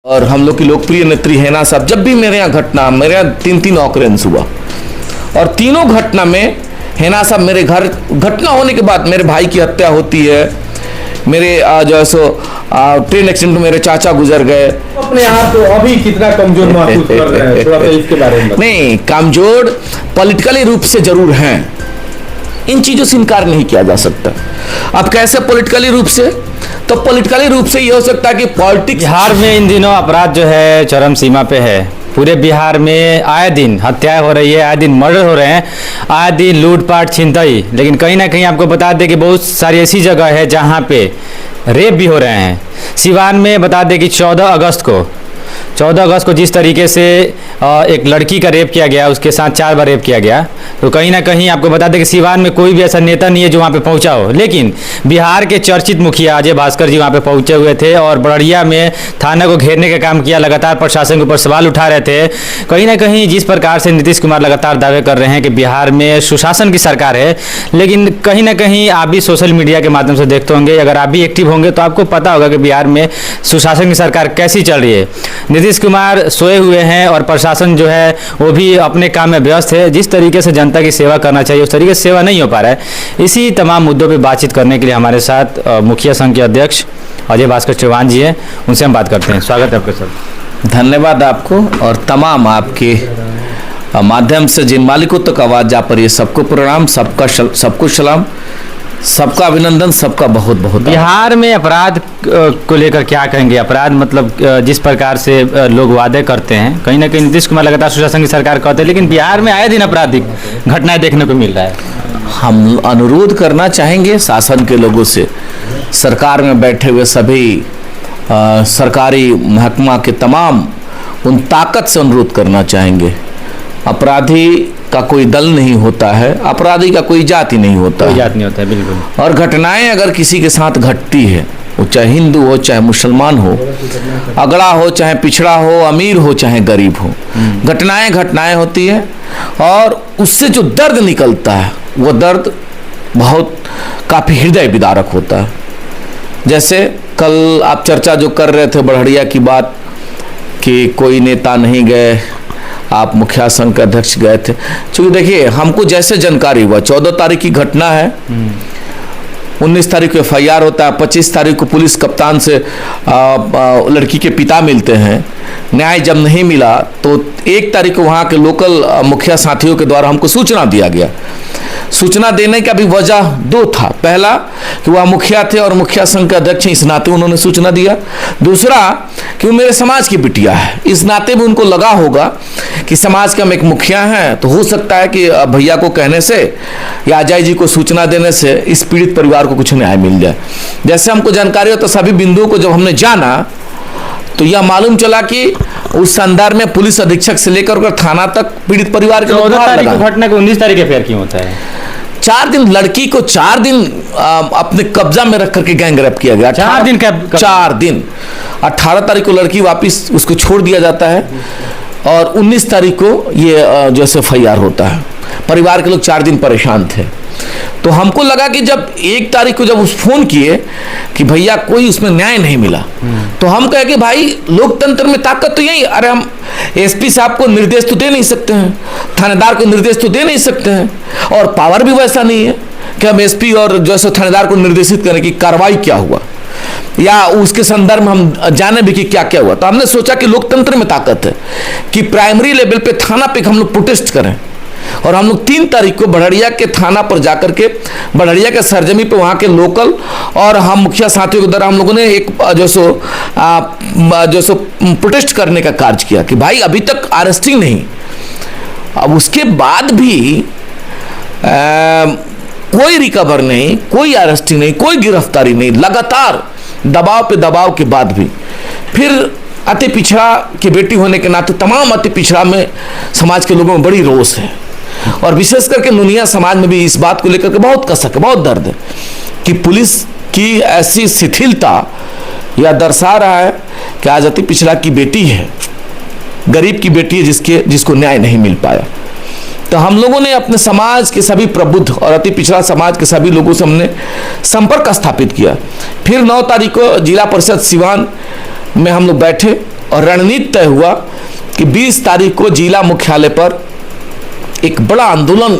और हम लोग की लोकप्रिय नेत्री हैना साहब, जब भी मेरे यहाँ घटना, मेरे यहाँ 3 ऑकरेंस हुआ और तीनों घटना में हैना साहब मेरे घर, घटना होने के बाद मेरे भाई की हत्या होती है, मेरे जो है सो ट्रेन एक्सीडेंट में मेरे चाचा गुजर गए। अपने आप तो अभी कितना कमजोर महसूस कर रहे हैं, थोड़ा सा इसके बारे में नहीं, कमजोर पॉलिटिकली रूप से जरूर हैं, इन चीजों से इनकार नहीं किया जा सकता। अब कैसे पॉलिटिकली रूप से? तो पॉलिटिकली रूप से ये हो सकता है कि पॉलिटिक्स, बिहार में इन दिनों अपराध जो है चरम सीमा पे है। पूरे बिहार में आए दिन हत्याएं हो रही है, आए दिन मर्डर हो रहे हैं, आए दिन लूटपाट छिनतई। लेकिन कहीं ना कहीं आपको बता दें कि बहुत सारी ऐसी जगह है जहां पे रेप भी हो रहे हैं। सिवान में बता दें कि 14 अगस्त को जिस तरीके से एक लड़की का रेप किया गया, उसके साथ 4 बार रेप किया गया, तो कहीं ना कहीं आपको बता दें कि सिवान में कोई भी ऐसा नेता नहीं है जो वहाँ पे पहुँचा हो। लेकिन बिहार के चर्चित मुखिया अजय भास्कर जी वहाँ पे पहुँचे हुए थे और बड़िया में थाना को घेरने का काम किया, लगातार प्रशासन के ऊपर सवाल उठा रहे थे। कहीं ना कहीं जिस प्रकार से नीतीश कुमार लगातार दावे कर रहे हैं कि बिहार में सुशासन की सरकार है, लेकिन कहीं ना कहीं आप भी सोशल मीडिया के माध्यम से देखते होंगे, अगर आप भी एक्टिव होंगे तो आपको पता होगा कि बिहार में सुशासन की सरकार कैसी चल रही है। नीतीश कुमार सोए हुए हैं और प्रशासन जो है वो भी अपने काम में व्यस्त है। जिस तरीके से जनता की सेवा करना चाहिए उस तरीके से सेवा नहीं हो पा रहा है। इसी तमाम मुद्दों पे बातचीत करने के लिए हमारे साथ मुखिया संघ के अध्यक्ष अजय भास्कर चौहान जी हैं, उनसे हम बात करते हैं। स्वागत है आपका सर। धन्यवाद आपको और तमाम आपके माध्यम से जिन मालिकों तक आवाज़ जा पर, ये सबको प्रणाम, सबको सलाम, सबका अभिनंदन, सबका बहुत बहुत। बिहार में अपराध को लेकर क्या कहेंगे? अपराध मतलब जिस प्रकार से लोग वादे करते हैं, कहीं ना कहीं नीतीश कुमार लगातार सुशासन की सरकार कहते हैं, लेकिन बिहार में आए दिन आपराधिक घटनाएं देखने को मिल रहा है। हम अनुरोध करना चाहेंगे शासन के लोगों से, सरकार में बैठे हुए सभी सरकारी महकमा के तमाम उन ताकत से अनुरोध करना चाहेंगे, अपराधी का कोई दल नहीं होता है, अपराधी का कोई जाति नहीं होता, कोई जाति नहीं होता है, बिल्कुल। और घटनाएं अगर किसी के साथ घटती है, वो चाहे हिंदू हो चाहे मुसलमान हो, अगड़ा हो चाहे पिछड़ा हो, अमीर हो चाहे गरीब हो, घटनाएं होती है और उससे जो दर्द निकलता है वो दर्द बहुत काफ़ी हृदय विदारक होता है। जैसे कल आप चर्चा जो कर रहे थे बढ़िया की बात कि कोई नेता नहीं गए, आप मुखिया संघ के अध्यक्ष गए थे। क्योंकि देखिए, हमको जैसे जानकारी हुआ 14 तारीख की घटना है, 19 तारीख को FIR होता है, 25 तारीख को पुलिस कप्तान से लड़की के पिता मिलते हैं, न्याय जब नहीं मिला तो 1 तारीख को वहाँ के लोकल मुखिया साथियों के द्वारा हमको सूचना दिया गया। सूचना देने का भी वजह 2 था। पहला कि वह मुखिया थे और मुखिया संघ के अध्यक्ष, इस नाते उन्होंने सूचना दिया। दूसरा कि वो मेरे समाज की बिटिया है, इस नाते भी उनको लगा होगा कि समाज के हम एक मुखिया हैं, तो हो सकता है कि भैया को कहने से या अजय जी को सूचना देने से इस पीड़ित परिवार को कुछ न्याय मिल जाए। जैसे हमको जानकारी हो तो सभी बिंदुओं को जब हमने जाना तो यह मालूम चला कि उस संदर्भ में पुलिस अधीक्षक से लेकर थाना तक पीड़ित परिवार के 14 तारीख को घटना को 19 तारीख FIR क्यों होता है? 4 दिन लड़की को 4 दिन अपने कब्जा में रख करके गैंग रेप किया गया। 4 दिन 4 दिन 18 तारीख को लड़की वापस उसको छोड़ दिया जाता है और 19 तारीख को ये जैसे FIR होता है। परिवार के लोग 4 दिन परेशान थे। तो हमको लगा कि जब 1 तारीख को जब उस फोन किए कि भैया कोई उसमें न्याय नहीं मिला, तो हम कहे कि भाई लोकतंत्र में ताकत तो यही, अरे हम SP साहब को निर्देश तो दे नहीं सकते हैं, थानेदार को निर्देश तो दे नहीं सकते हैं, और पावर भी वैसा नहीं है कि हम SP और जैसे थानेदार को निर्देशित करें कि कार्रवाई क्या हुआ या उसके संदर्भ में हम जाने भी कि क्या क्या हुआ। तो हमने सोचा कि लोकतंत्र में ताकत है कि प्राइमरी लेवल पे थाना पे हम लोग प्रोटेस्ट करें, और हम लोग 3 तारीख को बढ़िया के थाना पर जाकर के बढ़िया के सरजमी पे वहाँ के लोकल और हम मुखिया साथियों के द्वारा हम लोगों ने एक जो सो प्रोटेस्ट करने का कार्य किया कि भाई अभी तक अरेस्टिंग नहीं। अब उसके बाद भी कोई रिकवर नहीं, कोई अरेस्टिंग नहीं, कोई गिरफ्तारी नहीं, लगातार दबाव पे दबाव के बाद भी फिर अति पिछड़ा की बेटी होने के नाते तमाम अति पिछड़ा में समाज के लोगों में बड़ी रोष है, और विशेष करके नुनिया समाज में भी इस बात को लेकर के बहुत कसक है, बहुत दर्द है कि पुलिस की ऐसी शिथिलता यह दर्शा रहा है कि आज अति पिछड़ा की बेटी है, गरीब की बेटी है, जिसको न्याय नहीं मिल पाया। तो हम लोगों ने अपने समाज के सभी प्रबुद्ध और अति पिछड़ा समाज के सभी लोगों से हमने संपर्क स्थापित किया। फिर 9 तारीख को जिला परिषद सिवान में हम लोग बैठे और रणनीति तय हुआ कि 20 तारीख को जिला मुख्यालय पर एक बड़ा आंदोलन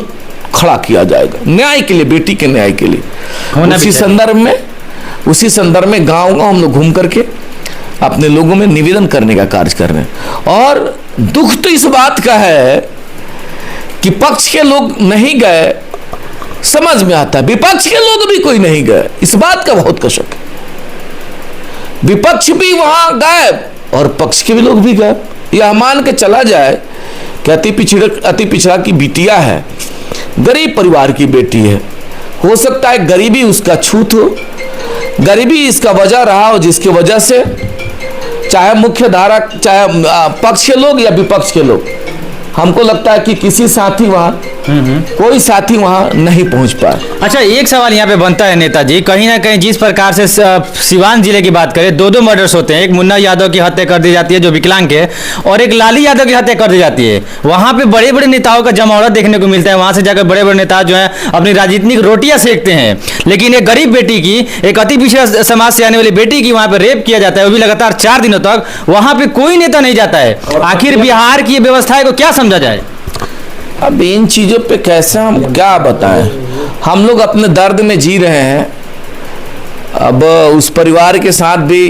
खड़ा किया जाएगा न्याय के लिए, बेटी के न्याय के लिए। उसी संदर्भ में गांव हम लोग घूम करके अपने लोगों में निवेदन करने का कार्य कर रहे हैं। और दुख तो इस बात का है कि पक्ष के लोग नहीं गए, समझ में आता है, विपक्ष के लोग भी कोई नहीं गए, इस बात का बहुत कष्ट है। विपक्ष भी वहां गए और पक्ष के भी लोग भी गए। यह मान के चला जाए कि अति पिछड़ा की बिटिया है, गरीब परिवार की बेटी है, हो सकता है गरीबी उसका छूत हो, गरीबी इसका वजह रहा हो, जिसकी वजह से चाहे मुख्य धारा, चाहे पक्ष के लोग या विपक्ष के लोग, हमको लगता है कि किसी साथी वहां कोई साथी वहां नहीं पहुंच पाए। अच्छा, एक सवाल यहाँ पे बनता है नेताजी, कहीं ना कहीं जिस प्रकार से सिवान जिले की बात करें, 2 मर्डर्स होते हैं, एक मुन्ना यादव की हत्या कर दी जाती है जो विकलांग है, और एक लाली यादव की हत्या कर दी जाती है। वहां पे बड़े बड़े नेताओं का जमावड़ा देखने को मिलता है, वहां से जाकर बड़े बड़े नेता जो है अपनी राजनीतिक रोटियां सेकते हैं, लेकिन एक गरीब बेटी की, एक अति पिछड़ा समाज से आने वाली बेटी की वहां पर रेप किया जाता है, वो भी लगातार 4 दिनों तक। वहां पे कोई नेता नहीं जाता है। आखिर बिहार की व्यवस्था को क्या समझा जाए? अब इन चीजों पे कैसे हम क्या बताएं, हम लोग अपने दर्द में जी रहे हैं। अब उस परिवार के साथ भी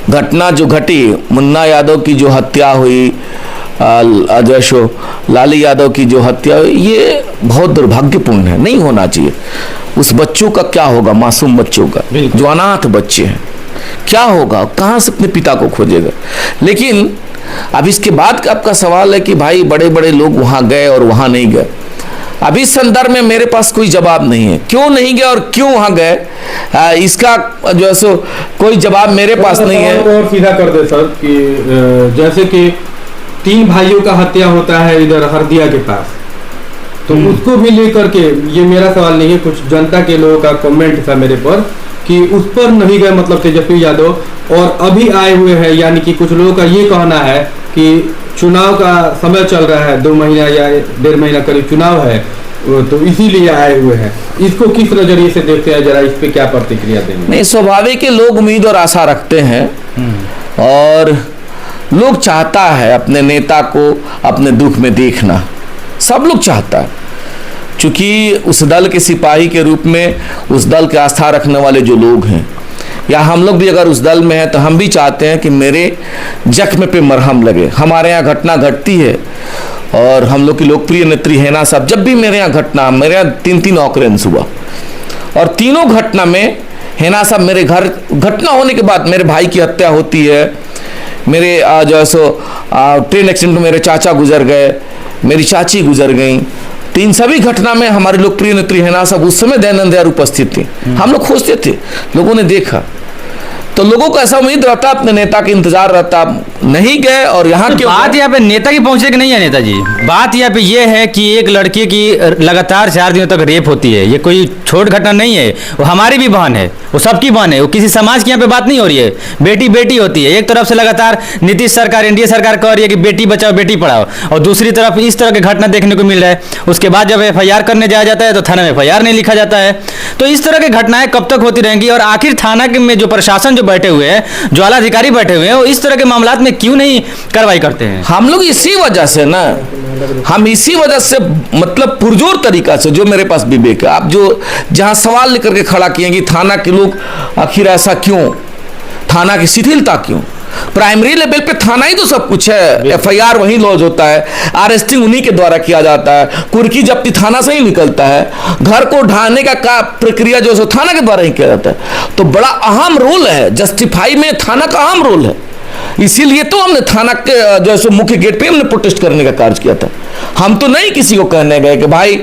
घटना जो घटी, मुन्ना यादव की जो हत्या हुई, लाली यादव की जो हत्या हुई, ये बहुत दुर्भाग्यपूर्ण है, नहीं होना चाहिए। उस बच्चों का क्या होगा, मासूम बच्चों का, जो अनाथ बच्चे हैं, क्या होगा, कहाँ से अपने पिता को खोजेगा। लेकिन अब इसके बाद का आपका सवाल है कि भाई बड़े बड़े लोग वहां गए और वहां नहीं गए। अब इस संदर्भ में मेरे पास कोई जवाब नहीं है, क्यों नहीं गए और क्यों वहां गए, इसका जो है सो कोई जवाब मेरे पास नहीं है। और सीधा कर दे सर कि जैसे कि 3 भाइयों का हत्या होता है इधर हरदिया के पास, तो उसको भी लेकर के, ये मेरा सवाल नहीं है, कुछ जनता के लोगों का कमेंट था मेरे पर कि उस पर नहीं गए, मतलब तेजस्वी यादव, और अभी आए हुए हैं। यानी कि कुछ लोगों का ये कहना है कि चुनाव का समय चल रहा है, 2 महीना या 1.5 महीना करीब चुनाव है, तो इसीलिए आए हुए हैं। इसको किस नजरिए से देखते हैं, जरा इस पे क्या प्रतिक्रिया देंगे? नहीं, स्वाभाविक है, लोग उम्मीद और आशा रखते हैं और लोग चाहता है अपने नेता को अपने दुख में देखना, सब लोग चाहता है। चूंकि उस दल के सिपाही के रूप में उस दल के आस्था रखने वाले जो लोग हैं, या हम लोग भी अगर उस दल में हैं, तो हम भी चाहते हैं कि मेरे जख्म पे मरहम लगे। हमारे यहाँ घटना घटती है और हम लोग की लोकप्रिय नेत्री हैना साहब, जब भी मेरे यहाँ घटना, मेरे यहाँ 3 ऑकरेंस हुआ और तीनों घटना में हैना साहब मेरे घर, घटना होने के बाद मेरे भाई की हत्या होती है, मेरे जो है सो ट्रेन एक्सीडेंट में मेरे चाचा गुजर गए, मेरी चाची गुजर गई, तो इन सभी घटना में हमारी लोकप्रिय नेत्री हैना साहब उस समय दयानंद उपस्थित थी। हम लोग खोजते थे, लोगों ने देखा, तो लोगों को ऐसा उम्मीद रहता, अपने नेता का इंतजार रहता, नहीं गए। और यहाँ की बात यहाँ पे नेता की पहुंचे कि नहीं है नेताजी, बात यहाँ पे ये है कि एक लड़के की लगातार 4 दिनों तक रेप होती है, ये कोई छोट घटना नहीं है, वो हमारी भी बहन है, वो सबकी बहन है, वो किसी समाज की यहाँ पे बात नहीं हो रही है, बेटी बेटी होती है। एक तरफ से लगातार नीतीश सरकार, एनडीए सरकार कह रही है कि बेटी बचाओ बेटी पढ़ाओ, और दूसरी तरफ इस तरह की घटना देखने को मिल रहा है। उसके बाद जब FIR करने जाया जाता है तो थाना में FIR नहीं लिखा जाता है। तो इस तरह की घटनाएं कब तक होती रहेंगी, और आखिर थाना के में जो प्रशासन जो बैठे हुए हैं, जो आला अधिकारी बैठे हुए हैं, वो इस तरह के मामलात में क्यों नहीं कार्रवाई करते हैं? हम लोग इसी वजह से ना, हम इसी वजह से, मतलब पुरजोर तरीका से, जो मेरे पास विवेक है, आप जो जहां सवाल लेकर के खड़ा किए कि थाना के लोग आखिर ऐसा क्यों, थाना की शिथिलता क्यों, प्राइमरी लेवल पे थाना ही तो सब कुछ है, FIR वहीं लॉज होता है, अरेस्टिंग उन्हीं के द्वारा किया जाता है, कुर्की जब्ती थाना से ही निकलता है, घर को ढाने का प्रक्रिया जो है थाना के द्वारा ही किया जाता है। तो बड़ा अहम रोल है, जस्टिफाई में थाना का अहम रोल है। इसीलिए तो हमने थाना के जो है मुख्य गेट पे हमने प्रोटेस्ट करने का कार्य किया था। हम तो नहीं किसी को कहने गए कि भाई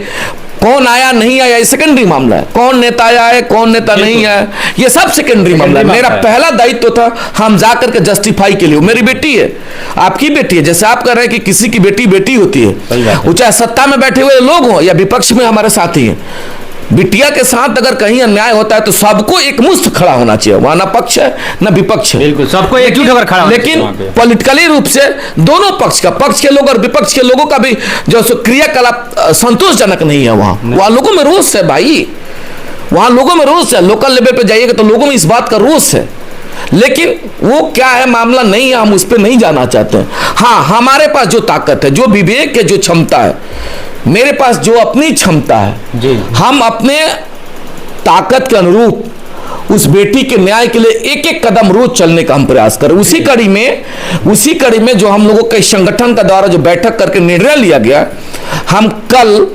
कौन आया नहीं आया, ये सेकेंडरी मामला है, कौन नेता आया है कौन नेता नहीं आया, ये सब सेकेंडरी मामला है। मेरा पहला दायित्व था हम जाकर के जस्टिफाई के लिए, मेरी बेटी है, आपकी बेटी है, जैसे आप कह रहे हैं कि किसी की बेटी बेटी होती है, वो चाहे सत्ता में बैठे हुए लोग हों या विपक्ष में हमारे साथी हैं, बिटिया के साथ अगर कहीं अन्याय होता है तो सबको एक मुश्त खड़ा होना चाहिए, वहां ना पक्ष है ना विपक्ष है, बिल्कुल सबको एक ही खबर खड़ा। लेकिन पॉलिटिकली रूप से दोनों पक्ष का, पक्ष के लोग और विपक्ष के लोगों का भी जो क्रियाकलाप संतोषजनक नहीं है। वहां लोगों में रोष है भाई, वहां लोगों में रोष है। लोकल लेवल पे जाइएगा तो लोगों में इस बात का रोष है लेकिन वो क्या है मामला नहीं है, हम उस पर नहीं जाना चाहते हैं। हाँ, हमारे पास जो ताकत है, जो विवेक है, जो क्षमता है, मेरे पास जो अपनी क्षमता है जी, हम अपने ताकत के अनुरूप उस बेटी के न्याय के लिए एक एक कदम रोज चलने का हम प्रयास करें। उसी कड़ी में जो हम लोगों के संगठन का द्वारा जो बैठक करके निर्णय लिया गया, हम कल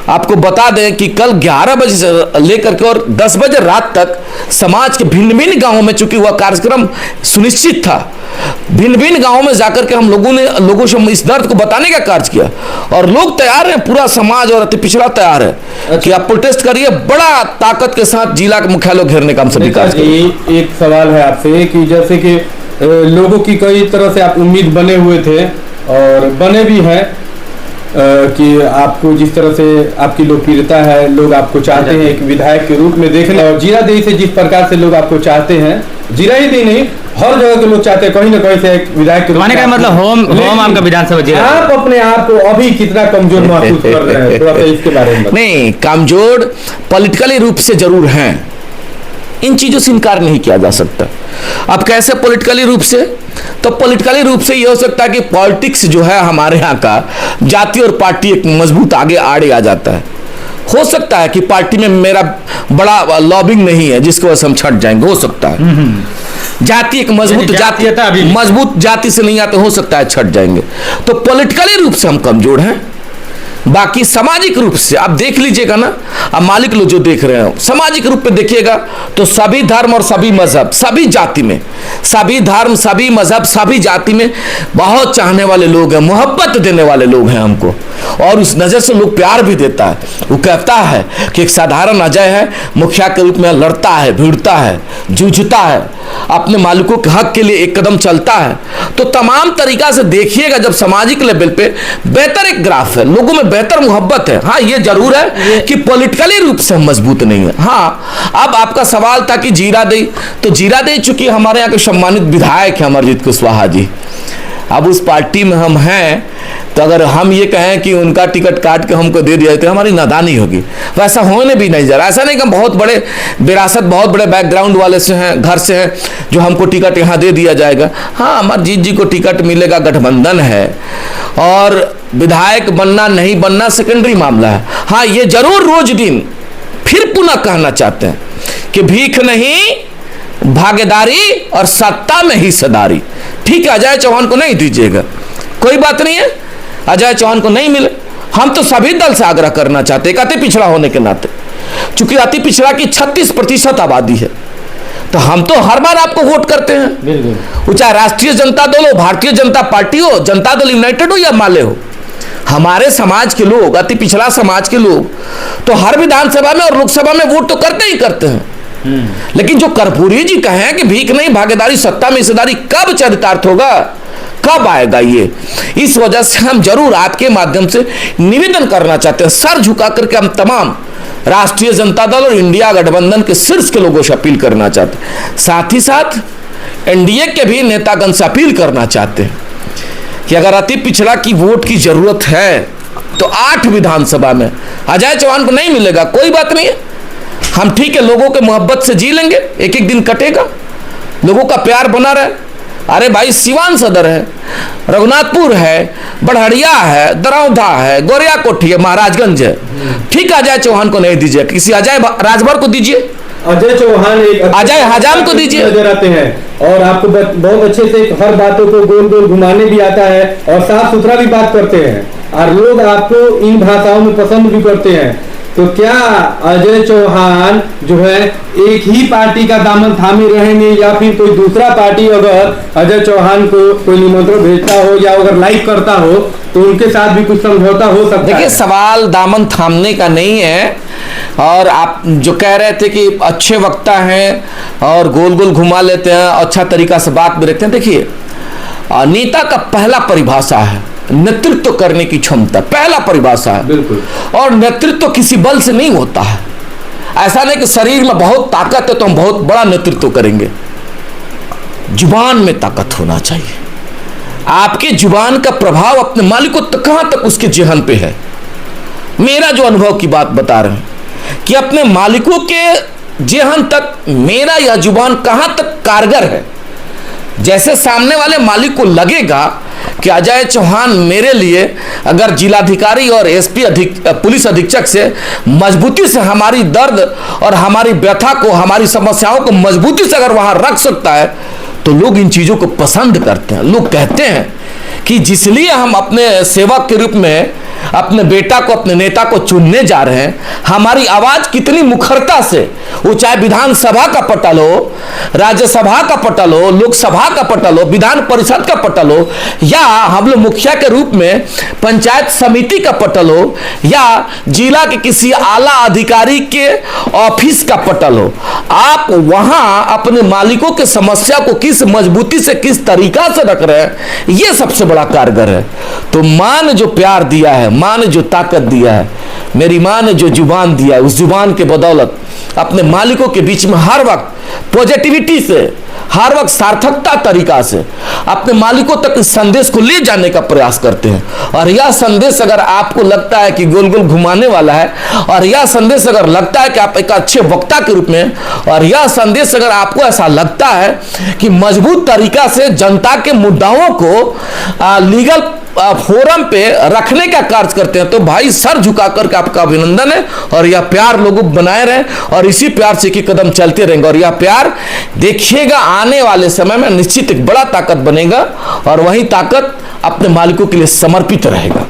आपको बता दें कि कल 11 बजे से लेकर के और 10 बजे रात तक समाज के भिन्न भिन्न गांवों में, चूंकि वह कार्यक्रम सुनिश्चित था, भिन्न भिन्न गांवों में जाकर के हम लोगों से इस दर्द को बताने का कार्य किया। और लोग तैयार हैं, पूरा समाज और अति पिछड़ा तैयार है कि आप प्रोटेस्ट करिए, बड़ा ताकत के साथ जिला के मुख्यालय घेरने का हम सभी कार्य करेंगे। एक सवाल है आपसे कि जैसे कि लोगों की कई तरह से आप उम्मीद बने हुए थे और बने भी हैं कि आपको जिस तरह से आपकी लोकप्रियता है, लोग आपको चाहते हैं एक विधायक के रूप में देखने, और जीरादेई से जिस प्रकार से लोग आपको चाहते हैं, जीरादेई नहीं हर जगह के लोग चाहते हैं कहीं ना कहीं से एक विधायक के रूप में। का मतलब होम आपका विधानसभा जीरा। आप अपने आप को अभी कितना कमजोर महसूस कर रहे हैं, थोड़ा सा इसके बारे में। नहीं, कमजोर पॉलिटिकली रूप से जरूर हैं, इन चीजों से इनकार नहीं किया जा सकता। अब कैसे पॉलिटिकली रूप से? तो पॉलिटिकली रूप से यह हो सकता है कि पॉलिटिक्स जो है हमारे यहाँ का, जाति और पार्टी एक मजबूत आगे आ जाता है। हो सकता है कि पार्टी में मेरा बड़ा लॉबिंग नहीं है जिसकी वजह से हम छट जाएंगे, हो सकता है। जाति एक मजबूत जाति से नहीं आते, हो सकता है छट जाएंगे। तो पॉलिटिकली रूप से हम कमजोर हैं। बाकी सामाजिक रूप से आप देख लीजिएगा ना, अब मालिक लोग जो देख रहे हैं, सामाजिक रूप पे देखिएगा तो सभी धर्म और सभी मजहब, सभी जाति में, सभी धर्म, सभी मजहब, सभी जाति में बहुत चाहने वाले लोग हैं, मोहब्बत देने वाले लोग हैं हमको, और उस नज़र से लोग प्यार भी देता है। वो कहता है कि एक साधारण अजय है, मुखिया के रूप में लड़ता है, भिड़ता है, जूझता है, अपने मालिकों के हक के लिए एक कदम चलता है। तो तमाम तरीका से देखिएगा, जब सामाजिक लेवल पे बेहतर एक ग्राफ है, लोगों में बेहतर मोहब्बत है। हाँ, ये जरूर है कि पॉलिटिकली रूप से हम मजबूत नहीं है। हाँ, अब आपका सवाल था कि जीरादेई, तो जीरादेई चूंकि हमारे यहाँ के सम्मानित विधायक है अमरजीत कुशवाहा जी, अब उस पार्टी में हम हैं, तो अगर हम ये कहें कि उनका टिकट काट के हमको दे दिया तो हमारी नादानी होगी। वैसा होने भी नहीं जा रहा। ऐसा नहीं कि हम बहुत बड़े विरासत, बहुत बड़े बैकग्राउंड वाले से हैं, घर से हैं, जो हमको टिकट यहाँ दे दिया जाएगा। हाँ, अमरजीत जी को टिकट मिलेगा, गठबंधन है, और विधायक बनना नहीं बनना सेकेंडरी मामला है। हाँ, ये जरूर रोज दिन फिर पुनः कहना चाहते हैं कि भीख नहीं, भागीदारी और सत्ता में हिस्सेदारी। ठीक है, अजय चौहान को नहीं दीजिएगा, कोई बात नहीं है, अजय चौहान को नहीं मिले। हम तो सभी दल से आग्रह करना चाहते हैं, अति पिछड़ा होने के नाते, चूंकि अति पिछड़ा की 36% आबादी है, तो हम तो हर बार आपको वोट करते हैं, वो चाहे राष्ट्रीय जनता दल हो, भारतीय जनता पार्टी हो, जनता दल यूनाइटेड हो या माले हो। हमारे समाज के लोग, अति पिछड़ा समाज के लोग तो हर विधानसभा में और लोकसभा में वोट तो करते ही करते हैं। लेकिन जो कर्पूरी जी कहें कि भीख नहीं, भागीदारी, सत्ता में हिस्सेदारी, कब चरितार्थ होगा, कब आएगा ये? इस वजह से हम जरूर आपके माध्यम से निवेदन करना चाहते हैं, सर झुका करके हम तमाम राष्ट्रीय जनता दल और इंडिया गठबंधन के शीर्ष के लोगों से अपील करना चाहते हैं। साथ ही साथ एनडीए के भी नेतागण से अपील करना चाहते हैं कि अगर अति पिछड़ा की वोट की जरूरत है तो 8 विधानसभा में अजय चौहान को नहीं मिलेगा, कोई बात नहीं है, हम ठीक है लोगों के मोहब्बत से जी लेंगे, एक एक दिन कटेगा, लोगों का प्यार बना रहे। अरे भाई, सिवान सदर है, रघुनाथपुर है, बढ़िया है, दरौधा है, गोरिया कोठी है, महाराजगंज है, ठीक है, अजय चौहान को नहीं दीजिए, किसी अजय राजभर को दीजिए, अजय चौहान एक अजय हजाम को दीजिए, नजर आते हैं और आपको बहुत अच्छे से हर बातों को गोल गोल घुमाने भी आता है और साफ सुथरा भी बात करते हैं और लोग आपको इन भाषाओं में पसंद भी करते हैं। तो क्या अजय चौहान जो है एक ही पार्टी का दामन थामे रहेंगे या फिर कोई दूसरा पार्टी अगर अजय चौहान को कोई निमंत्रण भेजता हो या अगर लाइक करता हो तो उनके साथ भी कुछ समझौता हो सकता है? देखिए, सवाल दामन थामने का नहीं है, और आप जो कह रहे थे कि अच्छे वक्ता हैं और गोल गोल घुमा लेते हैं, अच्छा तरीका से बात भी रखते हैं। देखिए, नेता का पहला परिभाषा है नेतृत्व करने की क्षमता, पहला परिभाषा है। बिल्कुल। और नेतृत्व किसी बल से नहीं होता है। ऐसा नहीं कि शरीर में बहुत ताकत है तो हम बहुत बड़ा नेतृत्व करेंगे। जुबान में ताकत होना चाहिए। आपके जुबान का प्रभाव अपने मालिकों तक, कहां तक उसके जेहन पे है। मेरा जो अनुभव की बात बता रहे हैं कि अपने मालिकों के जेहन तक मेरा यह जुबान कहां तक कारगर है, जैसे सामने वाले मालिक को लगेगा कि अजय चौहान मेरे लिए अगर जिलाधिकारी और एसपी पुलिस अधीक्षक से मजबूती से हमारी दर्द और हमारी व्यथा को, हमारी समस्याओं को मजबूती से अगर वहां रख सकता है, तो लोग इन चीज़ों को पसंद करते हैं। लोग कहते हैं कि जिसलिए हम अपने सेवक के रूप में अपने बेटा को, अपने नेता को चुनने जा रहे हैं, हमारी आवाज़ कितनी मुखरता से, वो चाहे विधानसभा का पटल हो, राज्यसभा का पटल हो, लोकसभा का पटल हो, विधान परिषद का पटल हो, या हम लोग मुखिया के रूप में पंचायत समिति का पटल हो, या जिला के किसी आला अधिकारी के ऑफिस का पटल हो, आप वहां अपने मालिकों के समस्या को किस मजबूती से, किस तरीका से रख रहे हैं, ये सबसे बड़ा कारगर है। तो मां ने जो प्यार दिया है, मां ने जो ताकत दिया है, मेरी मां ने जो जुबान दिया है, उस जुबान के बदौलत अपने मालिकों के बीच में हर वक्त पॉजिटिविटी से, हर वक्त सार्थकता तरीका से अपने मालिकों तक इस संदेश को ले जाने का प्रयास करते हैं। और यह संदेश अगर आपको लगता है कि गोल गोल घुमाने वाला है, और यह संदेश अगर लगता है कि आप एक अच्छे वक्ता के रूप में, और यह संदेश अगर आपको ऐसा लगता है कि मजबूत तरीका से जनता के मुद्दाओं को लीगल फोरम पे रखने का कार्य करते हैं, तो भाई सर झुका करके आपका अभिनंदन है। और यह प्यार लोगों बनाए रहे, और इसी प्यार से एक कदम चलते रहेंगे। और यह प्यार देखिएगा आने वाले समय में निश्चित एक बड़ा ताकत बनेगा, और वही ताकत अपने मालिकों के लिए समर्पित रहेगा।